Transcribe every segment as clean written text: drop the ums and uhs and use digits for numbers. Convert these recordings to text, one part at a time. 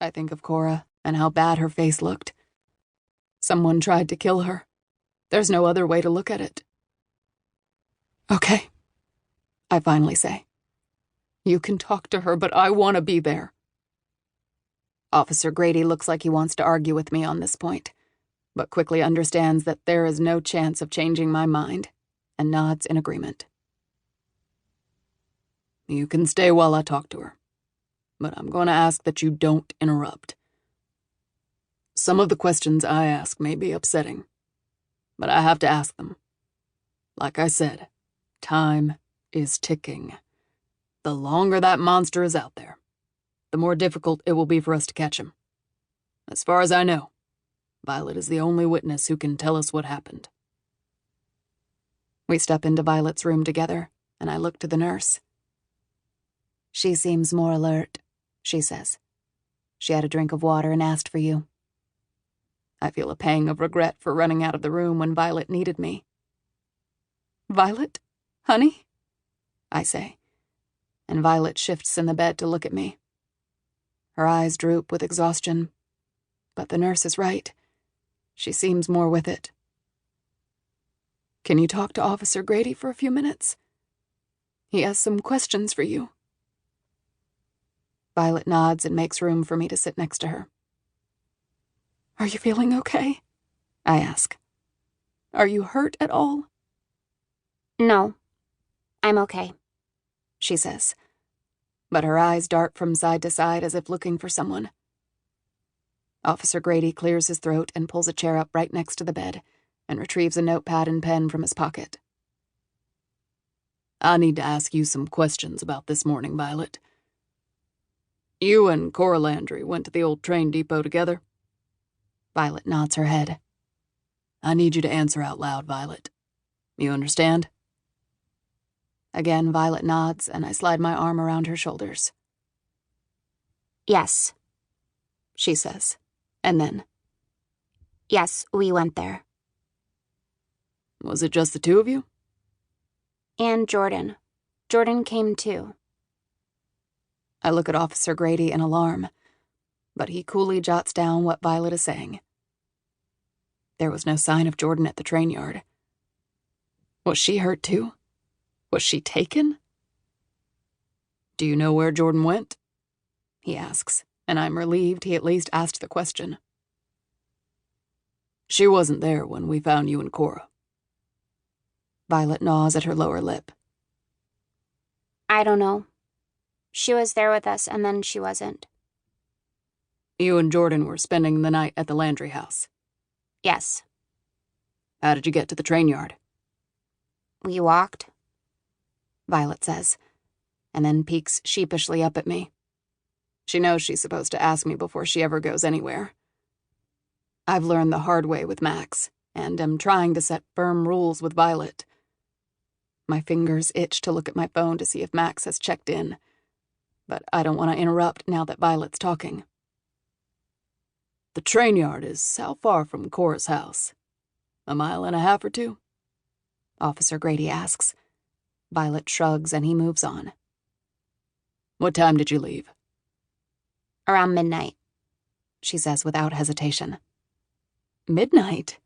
I think of Cora and how bad her face looked. Someone tried to kill her. There's no other way to look at it. Okay, I finally say. You can talk to her, but I want to be there. Officer Grady looks like he wants to argue with me on this point, but quickly understands that there is no chance of changing my mind, and nods in agreement. You can stay while I talk to her, but I'm going to ask that you don't interrupt. Some of the questions I ask may be upsetting, but I have to ask them. Like I said, time is ticking. The longer that monster is out there, the more difficult it will be for us to catch him. As far as I know, Violet is the only witness who can tell us what happened. We step into Violet's room together, and I look to the nurse. She seems more alert, she says. She had a drink of water and asked for you. I feel a pang of regret for running out of the room when Violet needed me. Violet? Honey? I say, and Violet shifts in the bed to look at me. Her eyes droop with exhaustion, but the nurse is right. She seems more with it. Can you talk to Officer Grady for a few minutes? He has some questions for you. Violet nods and makes room for me to sit next to her. Are you feeling okay? I ask. Are you hurt at all? No, I'm okay, she says, but her eyes dart from side to side as if looking for someone. Officer Grady clears his throat and pulls a chair up right next to the bed and retrieves a notepad and pen from his pocket. I need to ask you some questions about this morning, Violet. You and Cora Landry went to the old train depot together? Violet nods her head. I need you to answer out loud, Violet. You understand? Again, Violet nods, and I slide my arm around her shoulders. Yes, she says, and then, yes, we went there. Was it just the two of you? And Jordyn. Jordyn came too. I look at Officer Grady in alarm, but he coolly jots down what Violet is saying. There was no sign of Jordyn at the train yard. Was she hurt too? Was she taken? Do you know where Jordyn went? He asks, and I'm relieved he at least asked the question. She wasn't there when we found you and Cora. Violet gnaws at her lower lip. I don't know. She was there with us, and then she wasn't. You and Jordyn were spending the night at the Landry house? Yes. How did you get to the train yard? We walked, Violet says, and then peeks sheepishly up at me. She knows she's supposed to ask me before she ever goes anywhere. I've learned the hard way with Max, and am trying to set firm rules with Violet. My fingers itch to look at my phone to see if Max has checked in, but I don't want to interrupt now that Violet's talking. The train yard is how far from Cora's house? A mile and a half or two? Officer Grady asks. Violet shrugs and he moves on. What time did you leave? Around midnight, she says without hesitation. Midnight?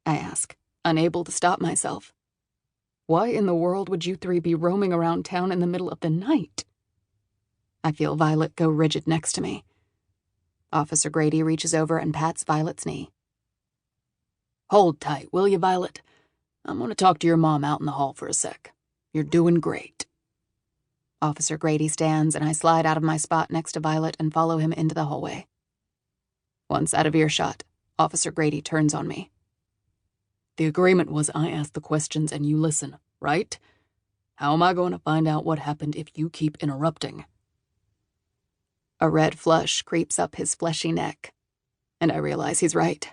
I ask, unable to stop myself. Why in the world would you three be roaming around town in the middle of the night? I feel Violet go rigid next to me. Officer Grady reaches over and pats Violet's knee. Hold tight, will you, Violet? I'm going to talk to your mom out in the hall for a sec. You're doing great. Officer Grady stands, and I slide out of my spot next to Violet and follow him into the hallway. Once out of earshot, Officer Grady turns on me. The agreement was I ask the questions and you listen, right? How am I going to find out what happened if you keep interrupting? A red flush creeps up his fleshy neck, and I realize he's right.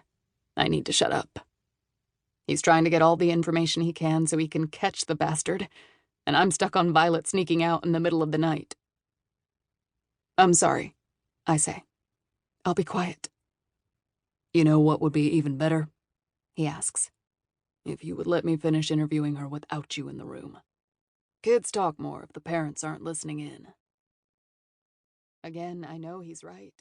I need to shut up. He's trying to get all the information he can so he can catch the bastard, and I'm stuck on Violet sneaking out in the middle of the night. I'm sorry, I say. I'll be quiet. You know what would be even better? He asks. If you would let me finish interviewing her without you in the room. Kids talk more if the parents aren't listening in. Again, I know he's right.